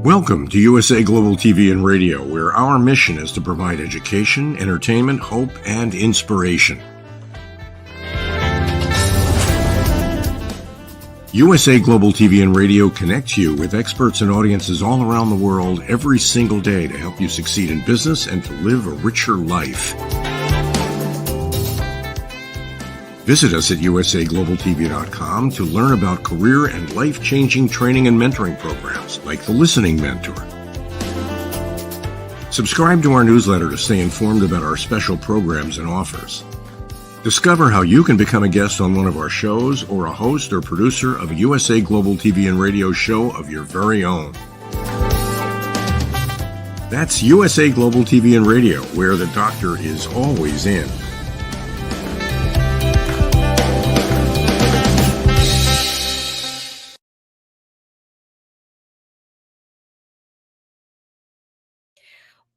Welcome to USA Global TV and Radio, where our mission is to provide education, entertainment, hope, and inspiration. USA Global TV and Radio connects you with experts and audiences all around the world every single day to help you succeed in business and to live a richer life. Visit us at usaglobaltv.com to learn about career and life-changing training and mentoring programs like the Listening Mentor. Subscribe to our newsletter to stay informed about our special programs and offers. Discover how you can become a guest on one of our shows or a host or producer of a USA Global TV and Radio show of your very own. That's USA Global TV and Radio, where the doctor is always in.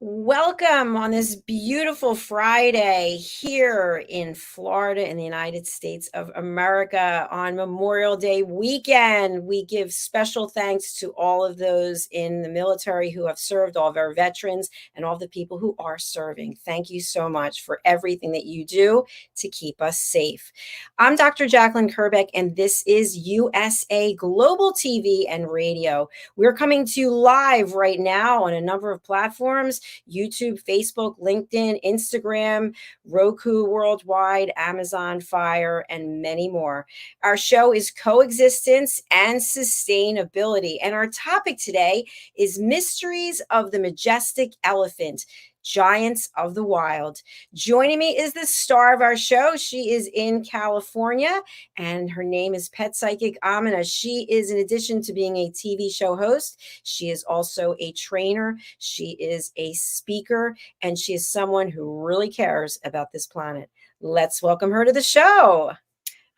Welcome on this beautiful Friday here in Florida in the United States of America on Memorial Day weekend. We give special thanks to all of those in the military who have served, all of our veterans, and all the people who are serving. Thank you so much for everything that you do to keep us safe. I'm Dr. Jacalyn Kerbeck, and this is USA Global TV and Radio. We're coming to you live right now on a number of platforms: YouTube, Facebook, LinkedIn, Instagram, Roku worldwide, Amazon Fire, and many more. Our show is coexistence and sustainability. And our topic today is mysteries of the majestic elephant, giants of the wild. Joining me is the star of our show. She is in California, and her name is Pet Psychic AMINAH. She is, in addition to being a TV show host, she is also a trainer. She is a speaker, and she is someone who really cares about this planet. Let's welcome her to the show.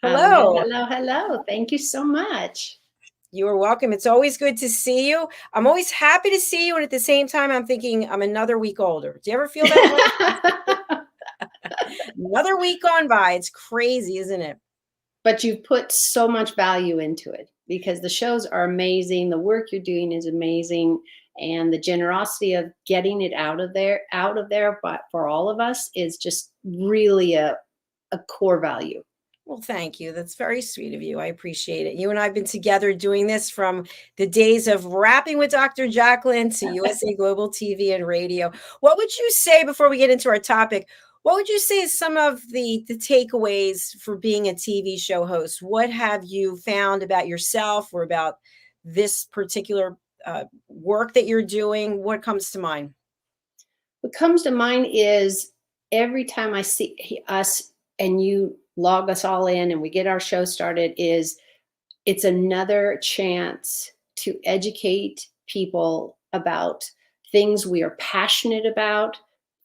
Hello. Hello. Thank you so much. You are welcome. It's always good to see you. I'm always happy to see you. And at the same time, I'm thinking I'm another week older. Do you ever feel that way? Another week gone by. It's crazy, isn't it? But you've put so much value into it because the shows are amazing. The work you're doing is amazing. And the generosity of getting it out of there, but for all of us is just really a core value. Well, thank you. That's very sweet of you. I appreciate it. You and I have been together doing this from the days of rapping with Dr. Jacalyn to USA Global TV and Radio. What would you say, before we get into our topic, what would you say is some of the takeaways for being a TV show host? What have you found about yourself or about this particular work that you're doing? What comes to mind? What comes to mind is every time I see us and you log us all in and we get our show started, it's another chance to educate people about things we are passionate about,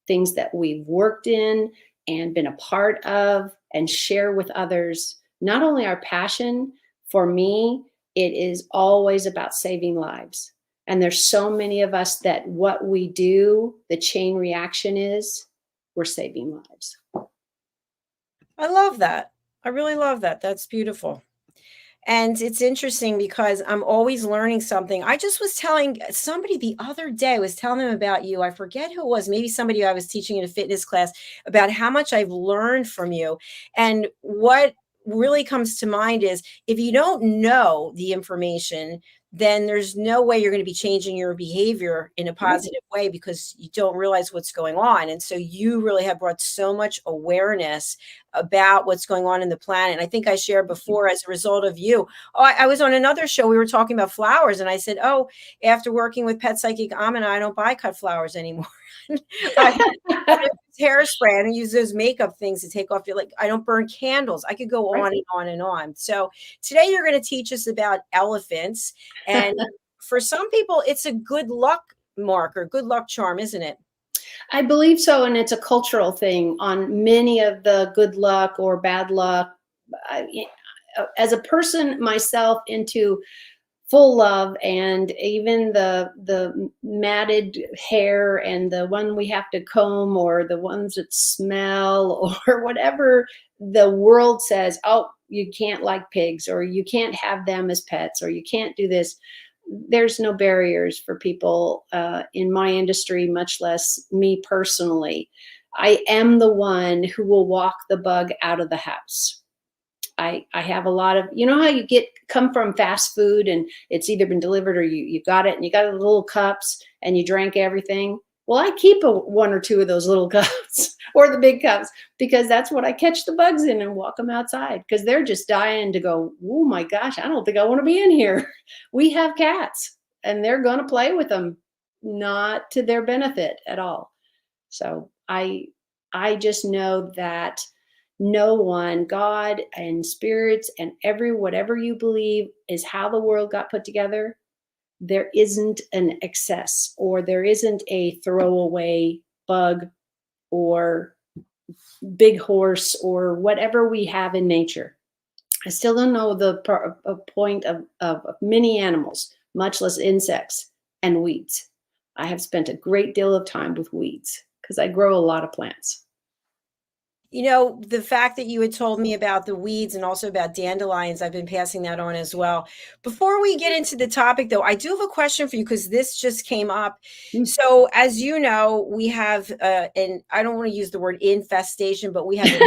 things that we've worked in and been a part of, and share with others not only our passion. For me, it is always about saving lives. And there's so many of us that what we do, the chain reaction is we're saving lives. I love that. I really love that. That's beautiful. And it's interesting because I'm always learning something. I just was telling somebody the other day, I was telling them about you. I forget who it was, maybe somebody I was teaching in a fitness class, about how much I've learned from you. And what really comes to mind is, if you don't know the information, then there's no way you're going to be changing your behavior in a positive way because you don't realize what's going on. And so you really have brought so much awareness about what's going on in the planet. And I think I shared before, as a result of you, I was on another show, we were talking about flowers, and I said, after working with Pet Psychic AMINAH, I don't buy cut flowers anymore. I use hairspray. I don't use those makeup things to take off your, I don't burn candles. I could go on and on and on. So today you're going to teach us about elephants. And for some people, it's a good luck marker, good luck charm, isn't it? I believe so. And it's a cultural thing on many of the good luck or bad luck. As a person myself into full love, and even the matted hair and the one we have to comb, or the ones that smell, or whatever the world says, oh, you can't like pigs, or you can't have them as pets, or you can't do this. there's no barriers for people in my industry, much less me personally. I am the one who will walk the bug out of the house. I have a lot of, you know how you come from fast food and it's either been delivered or you got it and you got the little cups and you drank everything. Well, I keep one or two of those little cups or the big cups because that's what I catch the bugs in and walk them outside because they're just dying to go, oh my gosh, I don't think I want to be in here. We have cats and they're going to play with them, not to their benefit at all. So I just know that no one, God and spirits and whatever you believe is how the world got put together. There isn't an excess or there isn't a throwaway bug or big horse or whatever we have in nature. I still don't know the point of many animals, much less insects and weeds. I have spent a great deal of time with weeds because I grow a lot of plants. You know, the fact that you had told me about the weeds and also about dandelions, I've been passing that on as well. Before we get into the topic, though, I do have a question for you because this just came up. So, as you know, we have, and I don't want to use the word infestation, but we have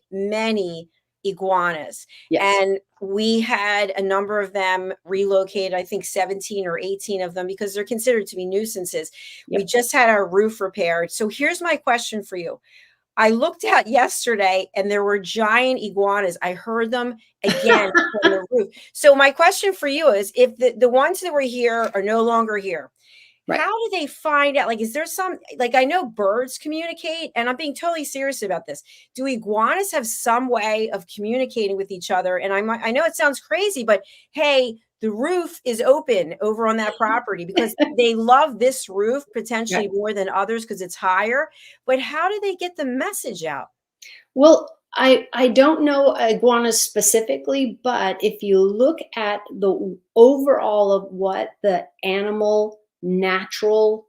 many iguanas. Yes. And we had a number of them relocated, I think 17 or 18 of them, because they're considered to be nuisances. Yep. We just had our roof repaired. So here's my question for you. I looked out yesterday and there were giant iguanas. I heard them again from the roof. So my question for you is, if the ones that were here are no longer here, right, how do they find out? Like, is there some, like, I know birds communicate, and I'm being totally serious about this. Do iguanas have some way of communicating with each other? And I know it sounds crazy, but hey, the roof is open over on that property because they love this roof potentially more than others because it's higher. But how do they get the message out? Well, I don't know iguanas specifically, but if you look at the overall of what the animal natural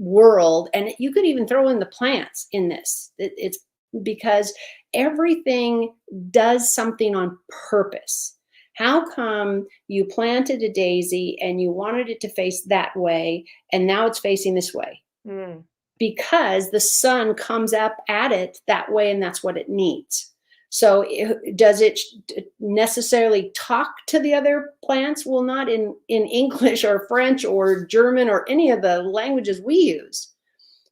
world, and you could even throw in the plants in this, it's because everything does something on purpose. How come you planted a daisy and you wanted it to face that way and now it's facing this way? Because the sun comes up at it that way and that's what it needs. So does it necessarily talk to the other plants? Well, not in English or French or German or any of the languages we use,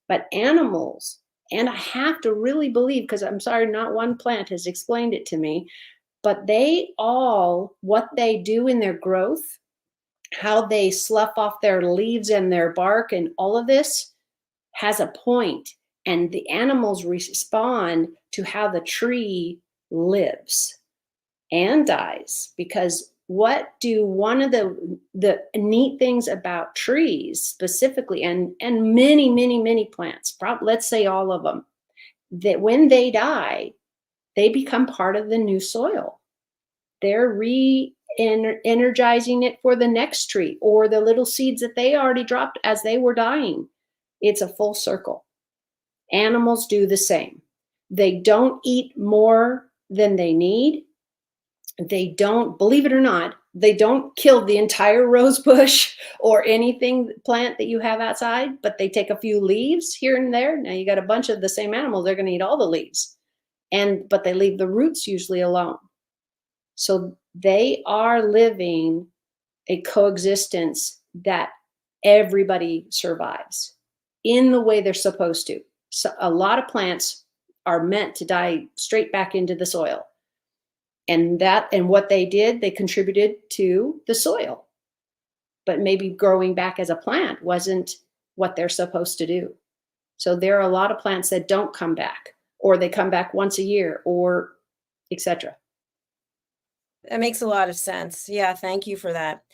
but animals. And I have to really believe, because I'm sorry, not one plant has explained it to me, but they all, what they do in their growth, how they slough off their leaves and their bark and all of this has a point. And the animals respond to how the tree lives and dies. Because what do one of the neat things about trees specifically, and many plants, let's say all of them, that when they die, they become part of the new soil. They're energizing it for the next tree or the little seeds that they already dropped as they were dying. It's a full circle. Animals do the same. They don't eat more than they need. They don't, believe it or not, they don't kill the entire rose bush or anything plant that you have outside, but they take a few leaves here and there. Now you got a bunch of the same animal, they're going to eat all the leaves. But they leave the roots usually alone. So they are living a coexistence that everybody survives in the way they're supposed to. So a lot of plants are meant to die straight back into the soil. And what they did, they contributed to the soil. But maybe growing back as a plant wasn't what they're supposed to do. So there are a lot of plants that don't come back, or they come back once a year, or etc. That makes a lot of sense. Yeah, thank you for that.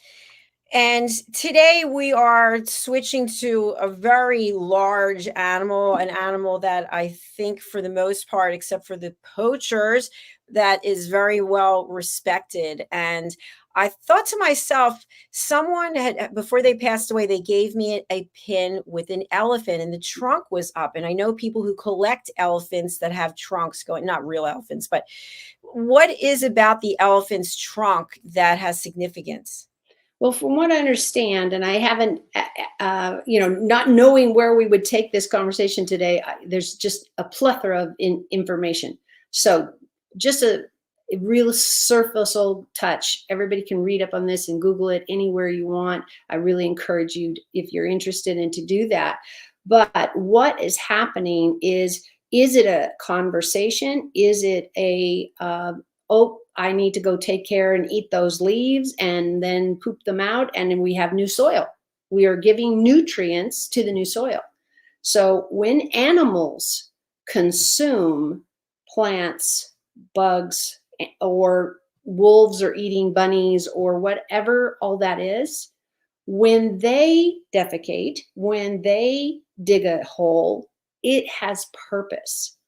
And today we are switching to a very large animal, an animal that I think for the most part, except for the poachers, that is very well respected. And I thought to myself, someone had, before they passed away, they gave me a pin with an elephant and the trunk was up. And I know people who collect elephants that have trunks going, not real elephants, but what is about the elephant's trunk that has significance? Well, from what I understand, and I haven't, not knowing where we would take this conversation today, there's just a plethora of information. So just a real surfaceable touch. Everybody can read up on this and Google it anywhere you want. I really encourage you, if you're interested, in to do that. But what is happening is it a conversation? Is it a, oh, I need to go take care and eat those leaves and then poop them out, and then we have new soil? We are giving nutrients to the new soil. So when animals consume plants, bugs, or wolves are eating bunnies, or whatever all that is, when they defecate, when they dig a hole, it has purpose.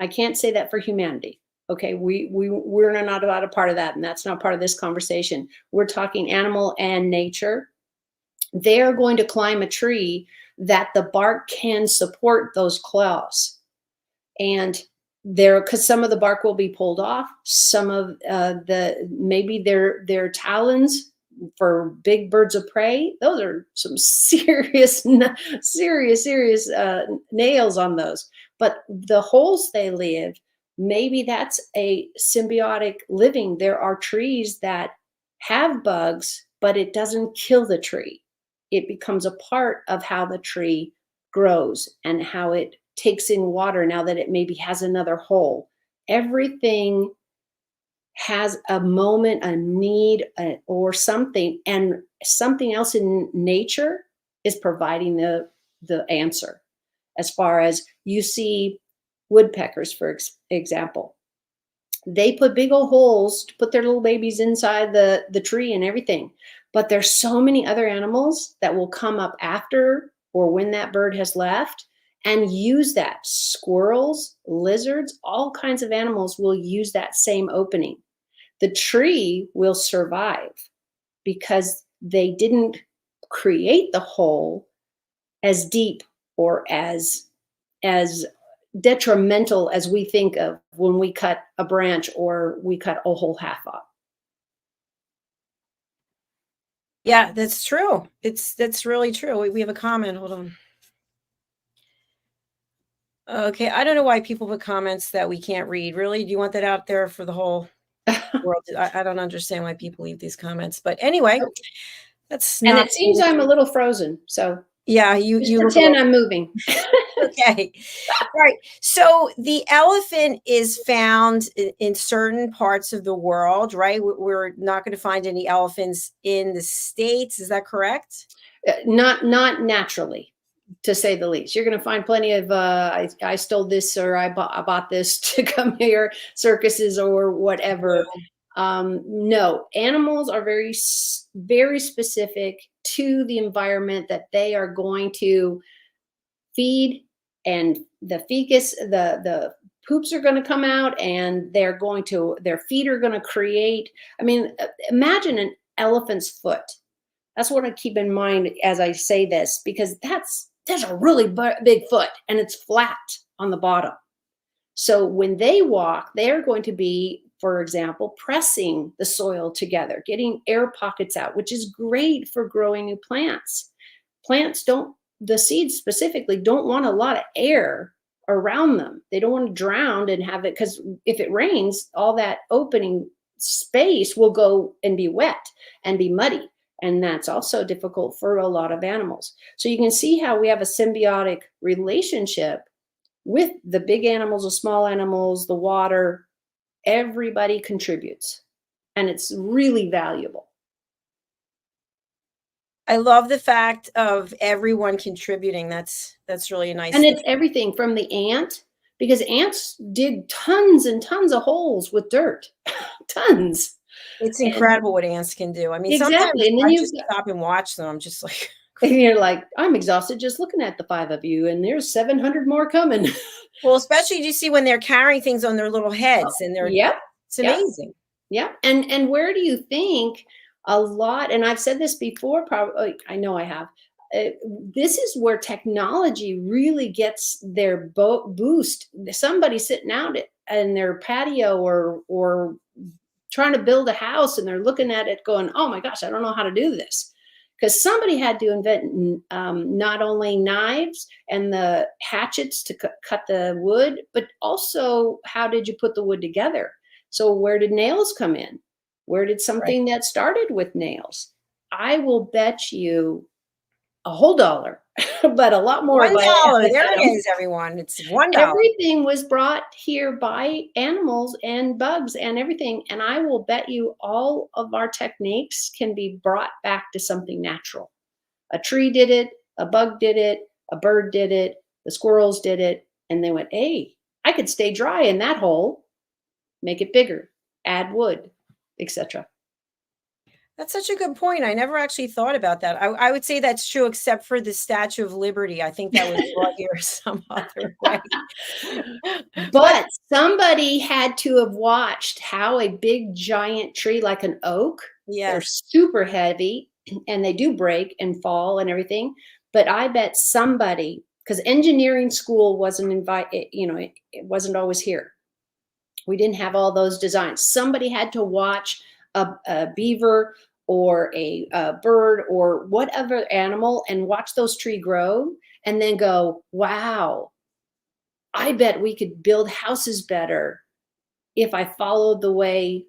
I can't say that for humanity. Okay, we're not a part of that, and that's not part of this conversation. We're talking animal and nature. They're going to climb a tree that the bark can support those claws, and because some of the bark will be pulled off, some of maybe their talons for big birds of prey. Those are some serious nails on those. But the holes they live, maybe that's a symbiotic living. There are trees that have bugs, but it doesn't kill the tree. It becomes a part of how the tree grows and how it takes in water now that it maybe has another hole. Everything has a moment, a need, or something, and something else in nature is providing the answer. As far as you see woodpeckers, for example, they put big old holes to put their little babies inside the tree and everything. But there's so many other animals that will come up after or when that bird has left and use that. Squirrels, lizards, all kinds of animals will use that same opening. The tree will survive because they didn't create the hole as deep or as detrimental as we think of when we cut a branch or we cut a whole half off. Yeah, that's true. That's really true. We have a comment. Hold on. Okay, I don't know why people put comments that we can't read. Really? Do you want that out there for the whole world? I don't understand why people leave these comments. But anyway, that's and not. It seems I'm a little frozen. So yeah, you pretend I'm moving. Okay. Right. So the elephant is found in certain parts of the world, right? We're not going to find any elephants in the States. Is that correct? Not naturally, to say the least. You're going to find plenty of I stole this, or I bought this to come here, circuses or whatever. No, animals are very, very specific to the environment that they are going to feed, and the fecus, the poops are going to come out, and their feet are going to create. I mean, imagine an elephant's foot. That's what I keep in mind as I say this, because there's a really big foot and it's flat on the bottom. So when they walk, they're going to be, for example, pressing the soil together, getting air pockets out, which is great for growing new plants. The seeds specifically don't want a lot of air around them. They don't want to drown and have it, because if it rains, all that opening space will go and be wet and be muddy. And that's also difficult for a lot of animals. So you can see how we have a symbiotic relationship with the big animals, the small animals, the water. Everybody contributes, and it's really valuable. I love the fact of everyone contributing. That's really nice. And it's everything from the ant, because ants dig tons and tons of holes with dirt, tons. It's incredible what ants can do. I mean, exactly. Sometimes and then I you just stop and watch them. I'm just like, and you're like, I'm exhausted just looking at the 5 of you, and there's 700 more coming. Well, especially you see when they're carrying things on their little heads, and they're it's amazing. Yeah. And where do you think a lot, and I've said this before, probably, I know I have, this is where technology really gets their boost. Somebody sitting out in their patio or trying to build a house and they're looking at it going, oh my gosh, I don't know how to do this. Because somebody had to invent not only knives and the hatchets to cut the wood, but also how did you put the wood together? So where did nails come in? Where did something that started with nails? I will bet you a whole dollar, but a lot more. $1. There it is, everyone. It's $1. Everything was brought here by animals and bugs and everything. And I will bet you all of our techniques can be brought back to something natural. A tree did it, a bug did it, a bird did it, the squirrels did it. And they went, hey, I could stay dry in that hole, make it bigger, add wood, etc. That's such a good point. I never actually thought about that. I would say that's true, except for the Statue of Liberty. I think that was brought here some other way. But somebody had to have watched how a big giant tree like an oak, they're super heavy and they do break and fall and everything. But I bet somebody, because engineering school wasn't it wasn't always here. We didn't have all those designs. Somebody had to watch a beaver or a bird or whatever animal and watch those trees grow and then go, wow, I bet we could build houses better if I followed the way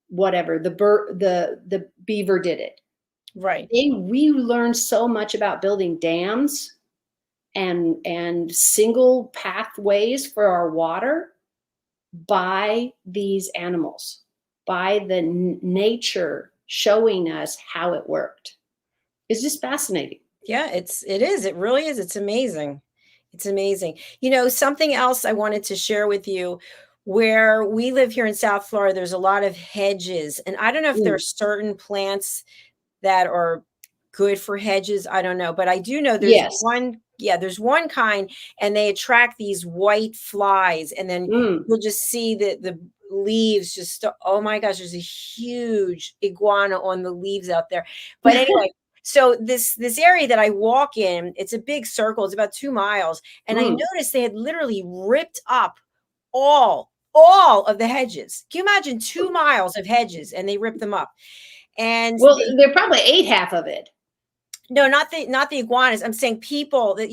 whatever the beaver did it. Right. We learned so much about building dams and single pathways for our water by these animals, by the nature showing us how it worked. It's just fascinating. Yeah, it is. It really is. It's amazing. It's amazing. Something else I wanted to share with you, where we live here in South Florida, there's a lot of hedges. And I don't know if there are certain plants that are good for hedges. I don't know. But I do know there's there's one kind, and they attract these white flies. And then you'll just see the leaves just, oh my gosh, there's a huge iguana on the leaves out there. But anyway, so this area that I walk in, it's a big circle, it's about 2 miles, and I noticed they had literally ripped up all of the hedges. Can you imagine 2 miles of hedges, and they ripped them up? And they probably ate half of it. No, not the iguanas. I'm saying people that,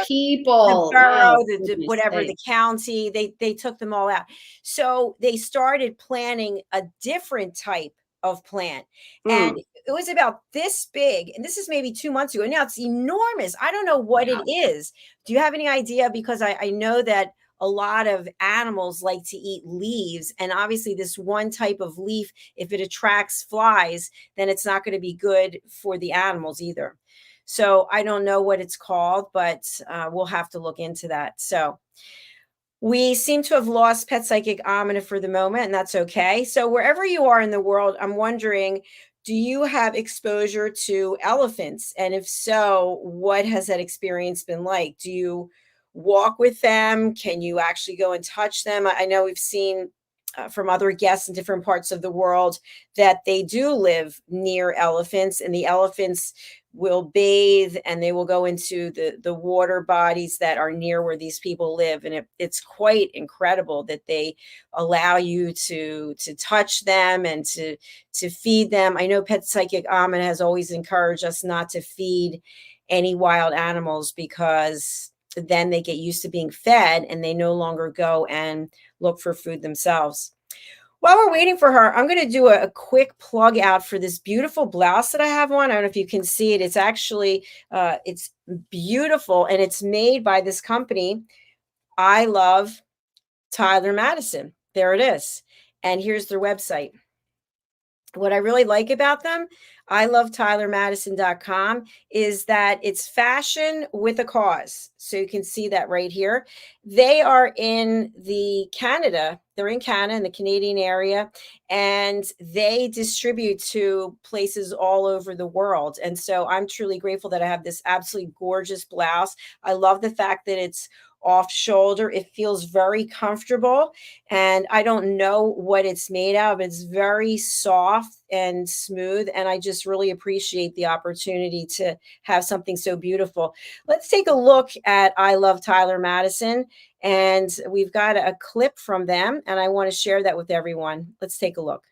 people, the borough, whatever, the county, they took them all out. So they started planting a different type of plant. And it was about this big. And this is maybe 2 months ago. And now it's enormous. I don't know what it is. Do you have any idea? Because I know that a lot of animals like to eat leaves. And obviously this one type of leaf, if it attracts flies, then it's not going to be good for the animals either. So I don't know what it's called, but we'll have to look into that. So we seem to have lost Pet Psychic AMINAH for the moment, and that's okay. So wherever you are in the world, I'm wondering, do you have exposure to elephants? And if so, what has that experience been like? Do you walk with them? Can you actually go and touch them? I know we've seen from other guests in different parts of the world that they do live near elephants, and the elephants will bathe and they will go into the water bodies that are near where these people live. And it's quite incredible that they allow you to touch them and to feed them. I know Pet Psychic AMINAH has always encouraged us not to feed any wild animals, because then they get used to being fed and they no longer go and look for food themselves. While we're waiting for her, I'm going to do a quick plug out for this beautiful blouse that I have on. I don't know if you can see it. It's actually, it's beautiful, and it's made by this company, I Love Tyler Madison. There it is. And here's their website. What I really like about them, ilovetylermadison.com, is that it's fashion with a cause. So you can see that right here. They are in Canada. They're in Canada, in the Canadian area, and they distribute to places all over the world. And so I'm truly grateful that I have this absolutely gorgeous blouse. I love the fact that it's off shoulder. It feels very comfortable, and I don't know what it's made out of. It's very soft and smooth, and I just really appreciate the opportunity to have something so beautiful. Let's take a look at I Love Tyler Madison, and we've got a clip from them, and I want to share that with everyone. Let's take a look.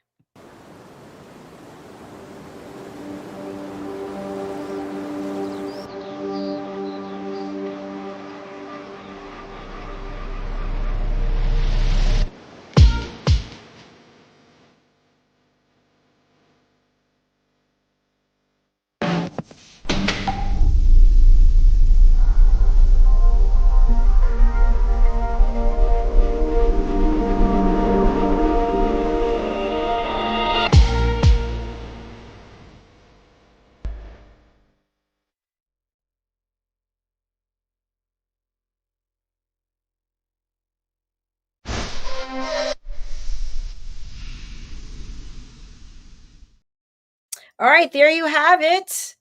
All right, there you have it.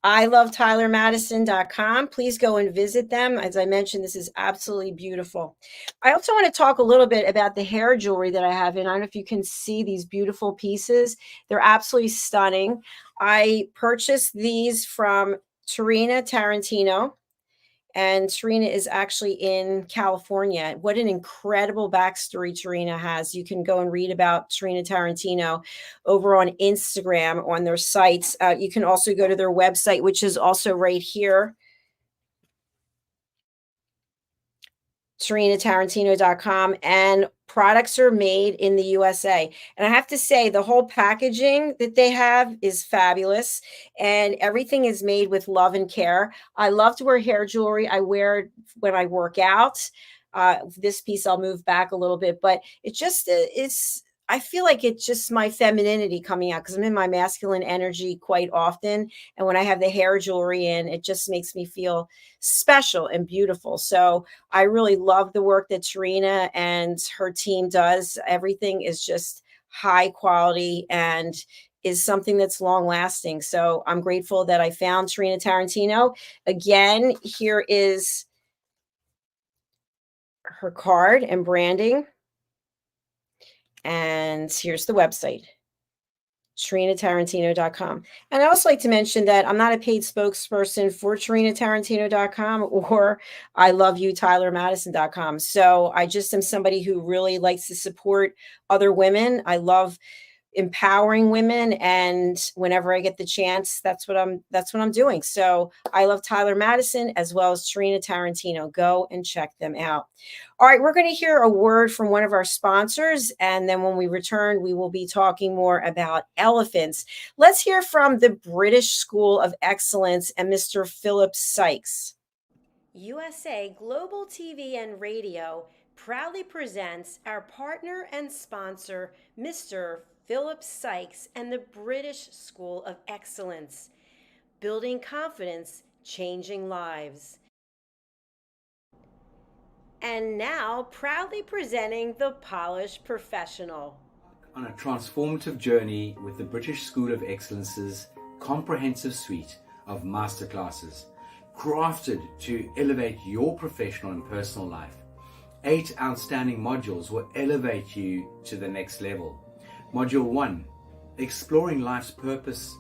ilovetylermadison.com. Please go and visit them. As I mentioned, this is absolutely beautiful. I also want to talk a little bit about the hair jewelry that I have in. I don't know if you can see these beautiful pieces. They're absolutely stunning. I purchased these from Tarina Tarantino. And Tarina is actually in California. What an incredible backstory Tarina has. You can go and read about Tarina Tarantino over on Instagram on their sites. You can also go to their website, which is also right here, drjacalyn.com, and products are made in the USA. And I have to say, the whole packaging that they have is fabulous, and everything is made with love and care. I love to wear hair jewelry. I wear it when I work out. This piece I'll move back a little bit, but it just is. I feel like it's just my femininity coming out because I'm in my masculine energy quite often. And when I have the hair jewelry in, it just makes me feel special and beautiful. So I really love the work that Tarina and her team does. Everything is just high quality and is something that's long lasting. So I'm grateful that I found Tarina Tarantino. Again, here is her card and branding. And here's the website, TarinaTarantino.com. And I also like to mention that I'm not a paid spokesperson for TarinaTarantino.com or ILoveYouTylerMadison.com. So I just am somebody who really likes to support other women. I love empowering women, and whenever I get the chance, that's what I'm doing. So I love Tyler Madison as well as Tarina Tarantino. Go and check them out. All right, we're going to hear a word from one of our sponsors, and then when we return, we will be talking more about elephants. Let's hear from the British School of Excellence and Mr. Philip Sykes. USA Global TV and Radio proudly presents our partner and sponsor, Mr. Philip Sykes and the British School of Excellence. Building confidence, changing lives. And now, proudly presenting the Polished Professional. On a transformative journey with the British School of Excellence's comprehensive suite of masterclasses, crafted to elevate your professional and personal life. 8 outstanding modules will elevate you to the next level. Module 1, Exploring Life's Purpose,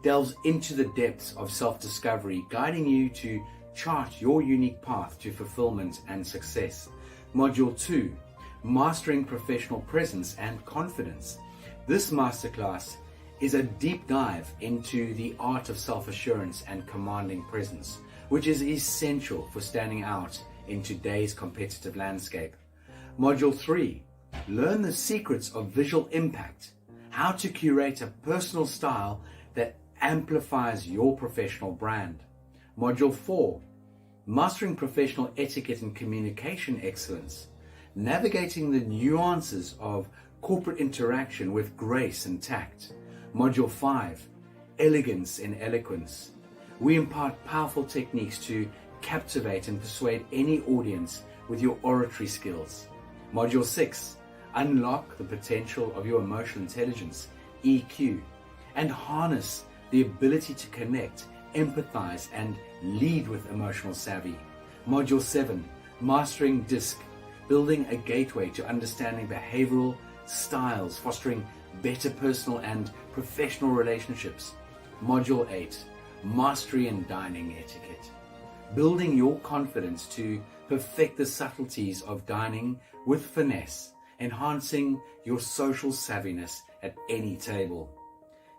delves into the depths of self-discovery, guiding you to chart your unique path to fulfillment and success. Module 2, Mastering Professional Presence and Confidence. This masterclass is a deep dive into the art of self-assurance and commanding presence, which is essential for standing out in today's competitive landscape. Module 3, Learn the secrets of visual impact, how to curate a personal style that amplifies your professional brand. Module 4, Mastering Professional Etiquette and Communication Excellence, navigating the nuances of corporate interaction with grace and tact. Module 5, Elegance in Eloquence. We impart powerful techniques to captivate and persuade any audience with your oratory skills. Module 6, Unlock the potential of your emotional intelligence, EQ, and harness the ability to connect, empathize, and lead with emotional savvy. Module 7, Mastering DISC, building a gateway to understanding behavioral styles, fostering better personal and professional relationships. Module 8, Mastery in Dining Etiquette, building your confidence to perfect the subtleties of dining with finesse, enhancing your social savviness at any table.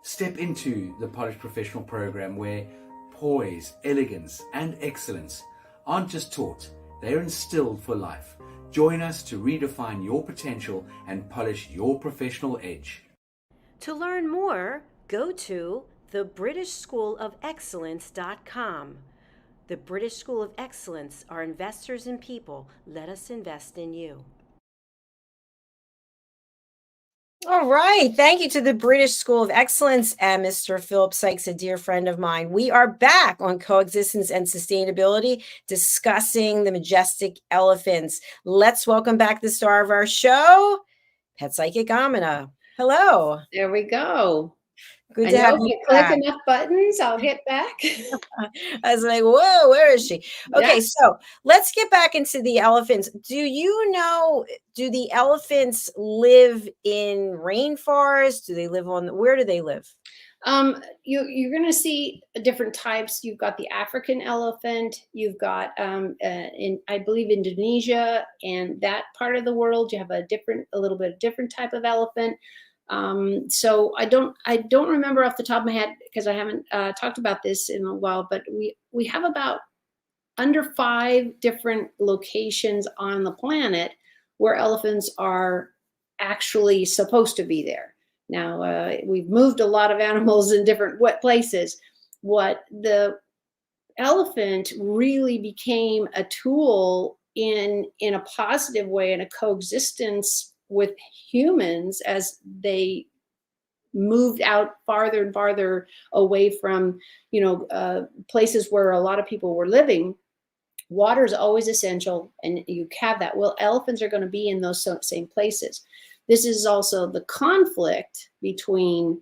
Step into the Polished Professional program where poise, elegance, and excellence aren't just taught, they're instilled for life. Join us to redefine your potential and polish your professional edge. To learn more, go to thebritishschoolofexcellence.com. The British School of Excellence are investors in people. Let us invest in you. All right. Thank you to the British School of Excellence and Mr. Philip Sykes, a dear friend of mine. We are back on coexistence and sustainability, discussing the majestic elephants. Let's welcome back the star of our show, Pet Psychic AMINAH. Hello. There we go. Good I to know have if you I click back. enough buttons, I'll hit back. I was like, whoa, where is she? Yeah. Okay, so let's get back into the elephants. Do you know, do the elephants live in rainforests? Do they live where do they live? You're going to see different types. You've got the African elephant. You've got in, I believe, Indonesia and that part of the world. You have a little bit different type of elephant. So I don't remember off the top of my head because I haven't talked about this in a while. But we have about under 5 different locations on the planet where elephants are actually supposed to be there. Now, we've moved a lot of animals in different places. What the elephant really became a tool in a positive way, in a coexistence with humans as they moved out farther and farther away from, places where a lot of people were living. Water is always essential, and you have that. Well, elephants are going to be in those same places. This is also the conflict between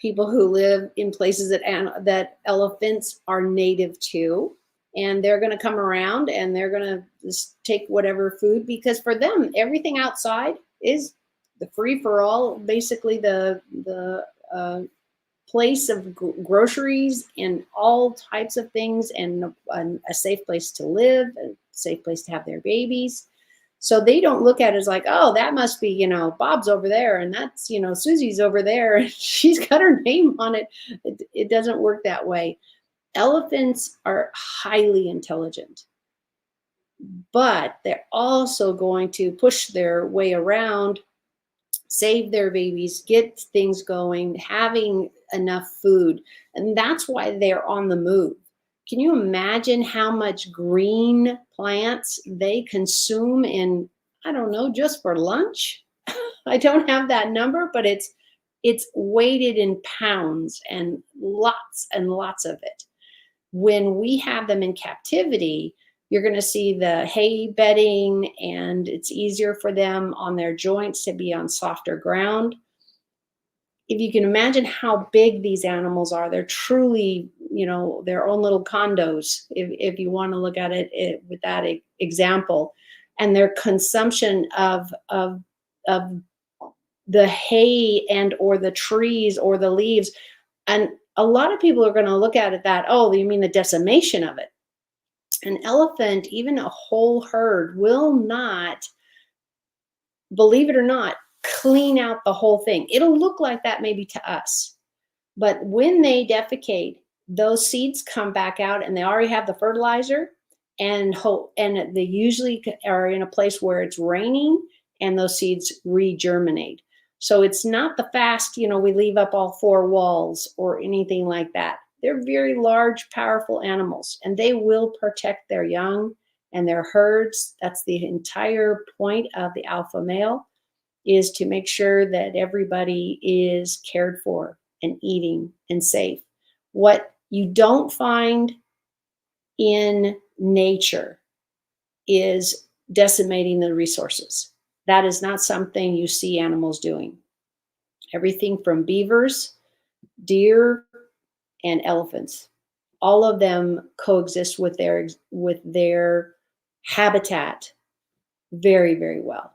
people who live in places that elephants are native to, and they're going to come around and they're going to just take whatever food, because for them, everything outside is the free for all, basically the place of groceries and all types of things, and a safe place to live, a safe place to have their babies. So they don't look at it as like, oh, that must be, Bob's over there, and that's, Susie's over there, and she's got her name on it. It doesn't work that way. Elephants are highly intelligent, but they're also going to push their way around, save their babies, get things going, having enough food. And that's why they're on the move. Can you imagine how much green plants they consume in, I don't know, just for lunch? I don't have that number, but it's weighted in pounds and lots of it. When we have them in captivity, you're going to see the hay bedding, and it's easier for them on their joints to be on softer ground. If you can imagine how big these animals are, they're truly, their own little condos, if you want to look at it with that example. And their consumption of the hay and or the trees or the leaves. And a lot of people are going to look at it that, oh, you mean the decimation of it. An elephant, even a whole herd, will not, believe it or not, clean out the whole thing. It'll look like that maybe to us, but when they defecate, those seeds come back out, and they already have the fertilizer, and they usually are in a place where it's raining, and those seeds regerminate. So it's not the fast, we leave up all 4 walls or anything like that. They're very large, powerful animals, and they will protect their young and their herds. That's the entire point of the alpha male, is to make sure that everybody is cared for and eating and safe. What you don't find in nature is decimating the resources. That is not something you see animals doing. Everything from beavers, deer, and elephants, all of them coexist with their habitat very, very well.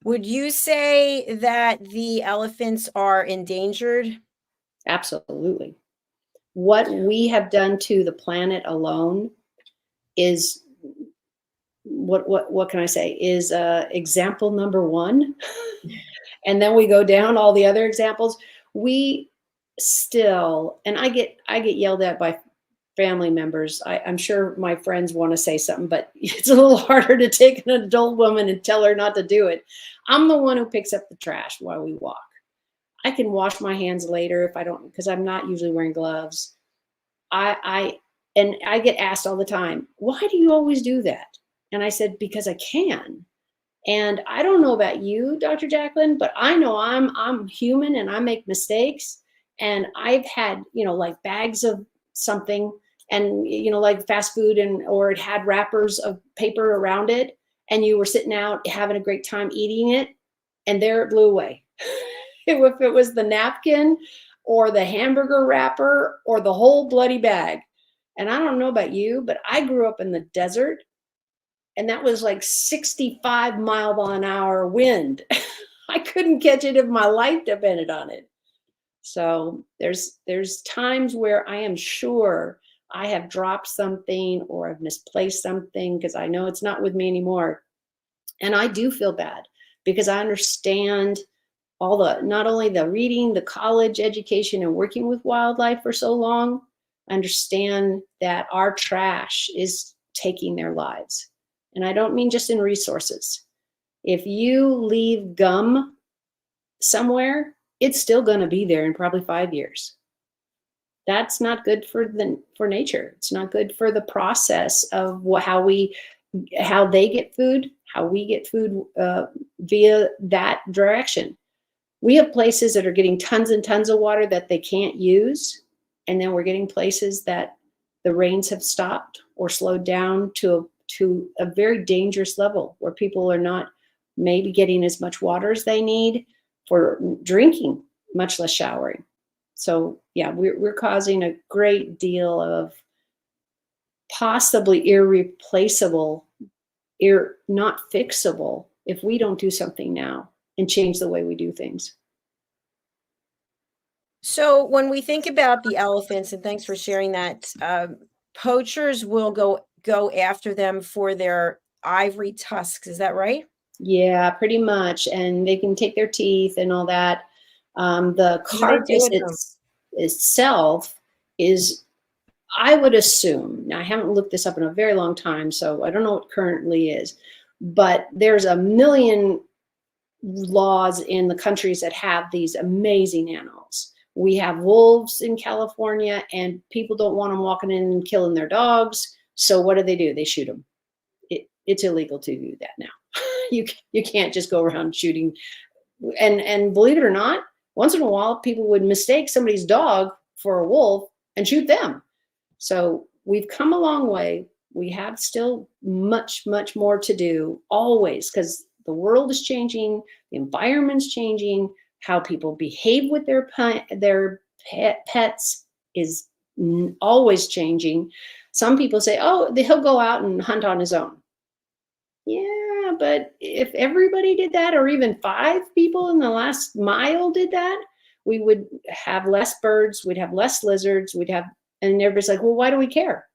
Would you say that the elephants are endangered? Absolutely. What we have done to the planet alone is, what can I say, is example number 1. And then we go down all the other examples. We still, and I get yelled at by family members. I'm sure my friends want to say something, but it's a little harder to take an adult woman and tell her not to do it. I'm the one who picks up the trash while we walk. I can wash my hands later if I don't, because I'm not usually wearing gloves. I get asked all the time, why do you always do that? And I said, because I can. And I don't know about you, Dr. Jacalyn, but I know I'm human and I make mistakes. And I've had, like bags of something, and, like fast food, or it had wrappers of paper around it, and you were sitting out having a great time eating it, and there it blew away. if it was the napkin or the hamburger wrapper or the whole bloody bag. And I don't know about you, but I grew up in the desert, and that was like 65-mile-an-hour wind. I couldn't catch it if my life depended on it. So there's times where I am sure I have dropped something or I've misplaced something because I know it's not with me anymore. And I do feel bad because I understand all the, not only the reading, the college education and working with wildlife for so long, I understand that our trash is taking their lives. And I don't mean just in resources. If you leave gum somewhere, it's still going to be there in probably 5 years. That's not good for nature. It's not good for the process of how they get food, how we get food via that direction. We have places that are getting tons and tons of water that they can't use. And then we're getting places that the rains have stopped or slowed down to a very dangerous level where people are not maybe getting as much water as they need for drinking, much less showering. So yeah, we're causing a great deal of possibly irreplaceable, not fixable if we don't do something now and change the way we do things. So when we think about the elephants, and thanks for sharing that, poachers will go after them for their ivory tusks. Is that right? Yeah, pretty much. And they can take their teeth and all that. The carcass itself is, I would assume, now I haven't looked this up in a very long time, so I don't know what currently is, but there's a million laws in the countries that have these amazing animals. We have wolves in California, and people don't want them walking in and killing their dogs. So what do? They shoot them. It's illegal to do that now. You can't just go around shooting. And believe it or not, once in a while, people would mistake somebody's dog for a wolf and shoot them. So we've come a long way. We have still much, much more to do, always, because the world is changing, the environment's changing, how people behave with their pets is always changing. Some people say, oh, he'll go out and hunt on his own. Yeah, but if everybody did that, or even 5 people in the last mile did that, we would have less birds, we'd have less lizards, and everybody's like, well, why do we care?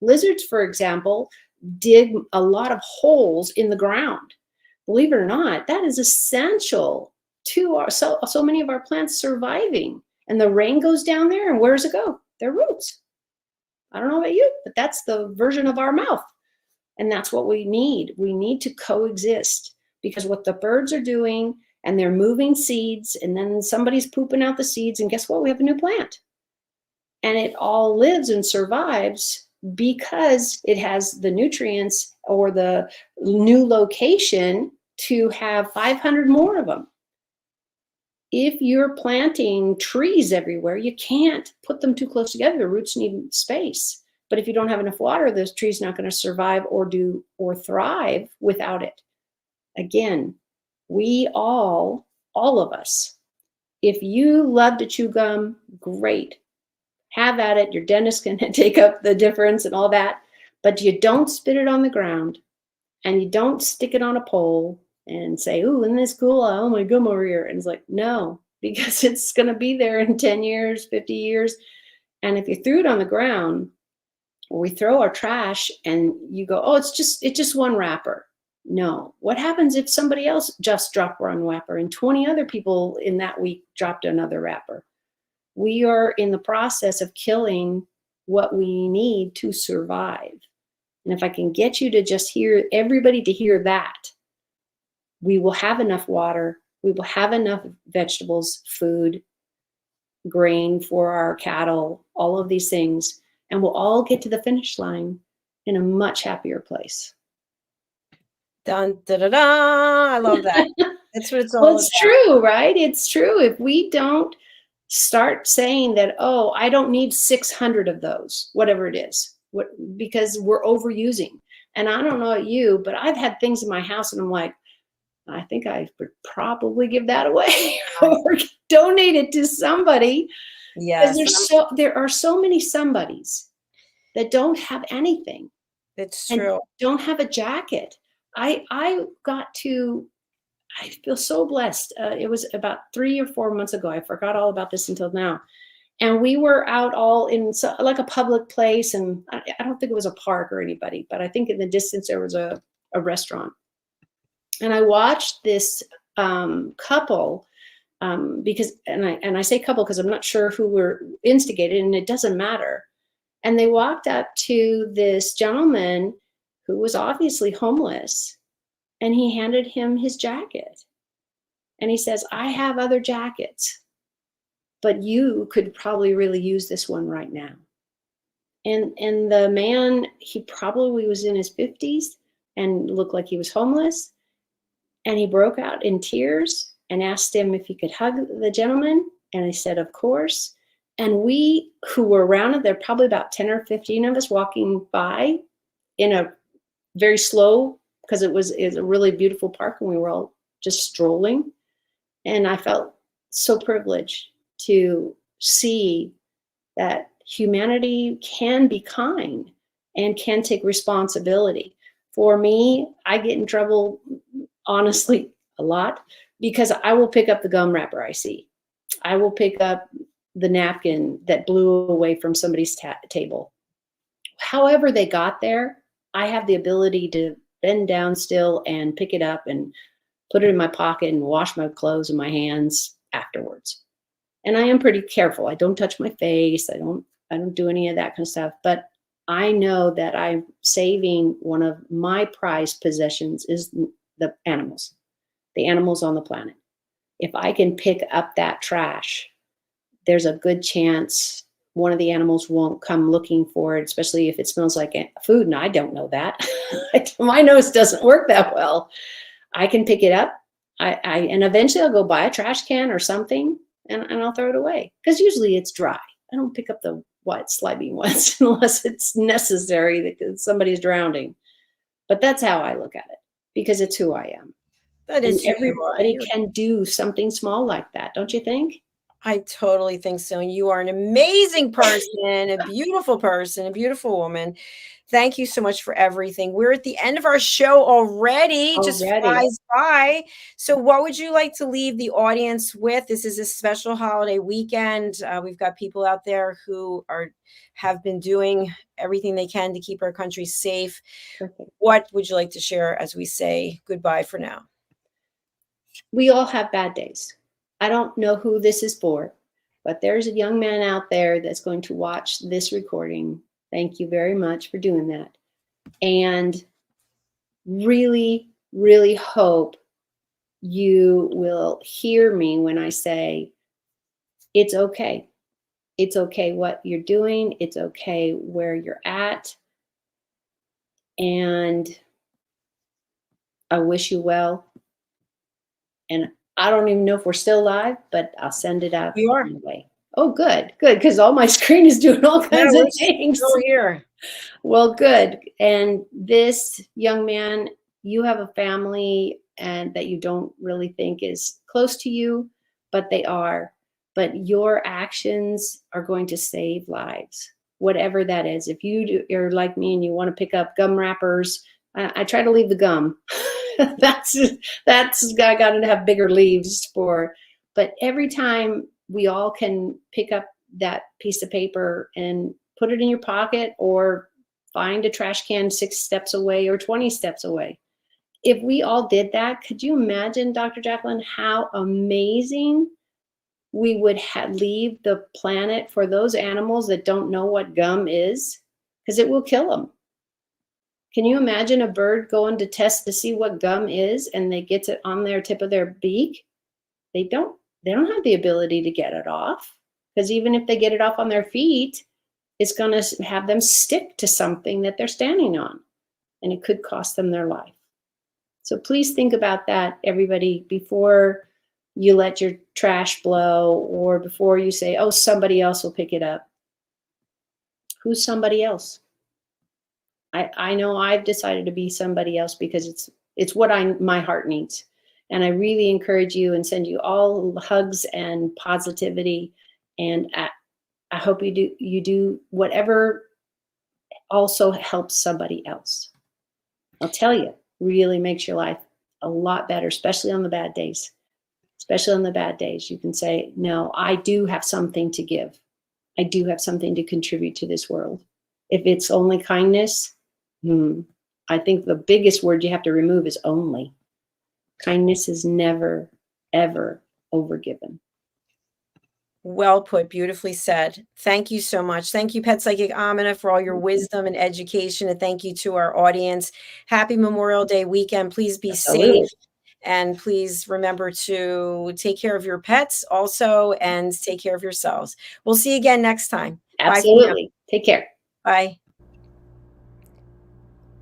Lizards, for example, dig a lot of holes in the ground. Believe it or not, that is essential to so many of our plants surviving. And the rain goes down there, and where does it go? Their roots. I don't know about you, but that's the version of our mouth. And that's what we need. We need to coexist, because what the birds are doing, and they're moving seeds, and then somebody's pooping out the seeds, and guess what? We have a new plant. And it all lives and survives because it has the nutrients or the new location to have 500 more of them. If you're planting trees everywhere, you can't put them too close together. The roots need space. But if you don't have enough water, those trees are not going to survive or thrive without it. Again, we all of us, if you love to chew gum, great. Have at it. Your dentist can take up the difference and all that. But you don't spit it on the ground, and you don't stick it on a pole and say, ooh, isn't this cool? Oh, my gum over here. And it's like, no, because it's going to be there in 10 years, 50 years. And if you threw it on the ground, or we throw our trash and you go, oh, it's just one wrapper. No. What happens if somebody else just dropped one wrapper and 20 other people in that week dropped another wrapper? We are in the process of killing what we need to survive. And if I can get you to just everybody to hear that, we will have enough water, we will have enough vegetables, food, grain for our cattle, all of these things, and we'll all get to the finish line in a much happier place. Dun, da, da, da. I love that. That's what it's all about. It's true, right? It's true. If we don't start saying that, oh, I don't need 600 of those, whatever it is, because we're overusing. And I don't know about you, but I've had things in my house and I'm like, I think I would probably give that away or donate it to somebody. Yes, Because there are so many somebodies that don't have anything. it's And true. don't have a jacket. I feel so blessed. It was about 3 or 4 months ago. I forgot all about this until now. And we were out all in like a public place. And I don't think it was a park or anybody, but I think in the distance there was a restaurant. And I watched this couple because, and I say couple because I'm not sure who were instigated, and it doesn't matter. And they walked up to this gentleman who was obviously homeless, and he handed him his jacket. And he says, I have other jackets, but you could probably really use this one right now. And the man, he probably was in his 50s and looked like he was homeless. And he broke out in tears and asked him if he could hug the gentleman. And he said, of course. And we who were around it, there were probably about 10 or 15 of us walking by in a very slow, because it was a really beautiful park and we were all just strolling. And I felt so privileged to see that humanity can be kind and can take responsibility. For me, I get in trouble, honestly, a lot, because I will pick up the gum wrapper I see. I will pick up the napkin that blew away from somebody's table. However they got there, I have the ability to bend down still and pick it up and put it in my pocket and wash my clothes and my hands afterwards. And I am pretty careful. I don't touch my face. I don't do any of that kind of stuff. But I know that I'm saving one of my prized possessions is the animals on the planet. If I can pick up that trash, there's a good chance one of the animals won't come looking for it, especially if it smells like food. And I don't know that. My nose doesn't work that well. I can pick it up. And eventually I'll go buy a trash can or something and I'll throw it away. Because usually it's dry. I don't pick up the wet, slimy ones unless it's necessary because somebody's drowning. But that's how I look at it, because it's who I am. That is and everybody can do something small like that, don't you think? I totally think so. And you are an amazing person, a beautiful woman. Thank you so much for everything. We're at the end of our show already. Just flies by. So what would you like to leave the audience with? This is a special holiday weekend. We've got people out there who have been doing everything they can to keep our country safe. Perfect. What would you like to share as we say goodbye for now? We all have bad days. I don't know who this is for, but there's a young man out there that's going to watch this recording. Thank you very much for doing that. And really, really hope you will hear me when I say, it's okay. It's okay what you're doing. It's okay where you're at. And I wish you well. And I don't even know if we're still live, but I'll send it out anyway. Oh, good, because all my screen is doing all kinds of things. Still here. Well, good. And this young man, you have a family and that you don't really think is close to you, but they are. But your actions are going to save lives, whatever that is. If you're like me and you want to pick up gum wrappers, I try to leave the gum. that's I got to have bigger leaves for. But every time we all can pick up that piece of paper and put it in your pocket or find a trash can 6 steps away or 20 steps away. If we all did that, could you imagine, Dr. Jacalyn, how amazing we would leave the planet for those animals that don't know what gum is? Because it will kill them. Can you imagine a bird going to test to see what gum is and they get it on their tip of their beak? They don't have the ability to get it off, because even if they get it off on their feet, it's going to have them stick to something that they're standing on, and it could cost them their life. So please think about that, everybody, before you let your trash blow or before you say, oh, somebody else will pick it up. Who's somebody else? I know I've decided to be somebody else because it's what my heart needs. And I really encourage you and send you all hugs and positivity. And I hope you do whatever also helps somebody else. I'll tell you, really makes your life a lot better, especially on the bad days. Especially on the bad days, you can say, no, I do have something to give. I do have something to contribute to this world. If it's only kindness, I think the biggest word you have to remove is only. Kindness is never, ever overgiven. Well put, beautifully said. Thank you so much. Thank you, Pet Psychic AMINAH, for all your wisdom and education. And thank you to our audience. Happy Memorial Day weekend. Please be Absolutely. safe. And please remember to take care of your pets also and take care of yourselves. We'll see you again next time. Absolutely. Take care. Bye.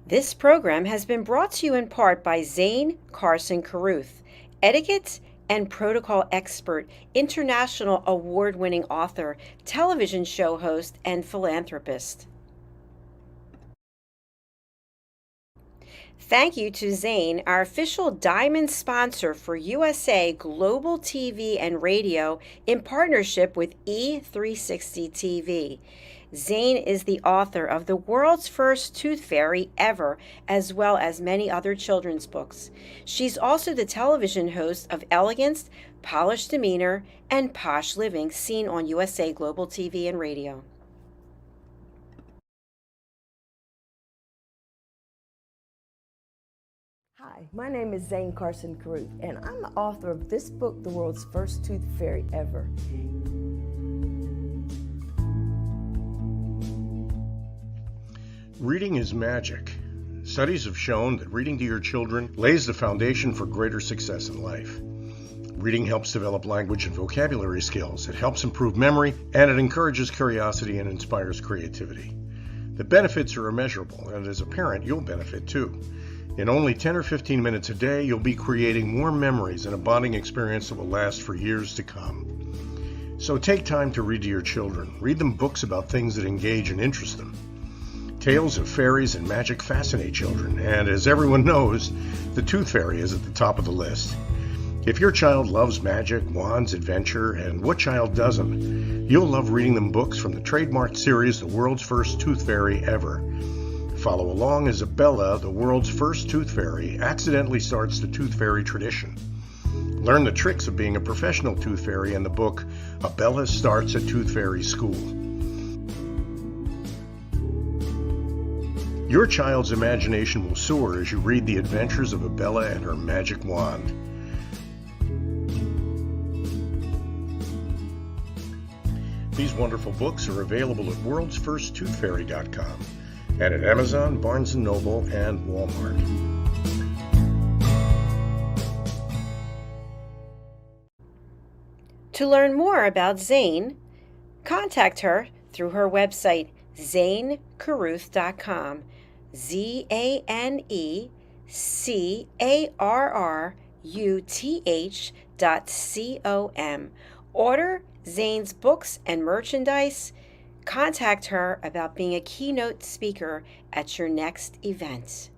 This program has been brought to you in part by Zane Carson Carruth, etiquette and protocol expert, international award-winning author, television show host, and philanthropist. Thank you to Zane, our official diamond sponsor for USA Global TV and Radio in partnership with E360 TV. Zane is the author of The World's First Tooth Fairy Ever, as well as many other children's books. She's also the television host of Elegance, Polished Demeanor, and Posh Living, seen on USA Global TV and Radio. Hi, my name is Zane Carson Carruth, and I'm the author of this book, The World's First Tooth Fairy Ever. Reading is magic. Studies have shown that reading to your children lays the foundation for greater success in life. Reading helps develop language and vocabulary skills. It helps improve memory, and it encourages curiosity and inspires creativity. The benefits are immeasurable, and as a parent, you'll benefit too. In only 10 or 15 minutes a day, you'll be creating more memories and a bonding experience that will last for years to come. So take time to read to your children. Read them books about things that engage and interest them. Tales of fairies and magic fascinate children, and as everyone knows, the Tooth Fairy is at the top of the list. If your child loves magic, wands, adventure, and what child doesn't, you'll love reading them books from the trademarked series The World's First Tooth Fairy Ever. Follow along as Abella, the world's first tooth fairy, accidentally starts the tooth fairy tradition. Learn the tricks of being a professional tooth fairy in the book Abella Starts a Tooth Fairy School. Your child's imagination will soar as you read the adventures of Abella and her magic wand. These wonderful books are available at worldsfirsttoothfairy.com and at Amazon, Barnes & Noble, and Walmart. To learn more about Zane, contact her through her website, zanecarruth.com, ZANECARRUTH.com. Order Zane's books and merchandise. Contact her about being a keynote speaker at your next event.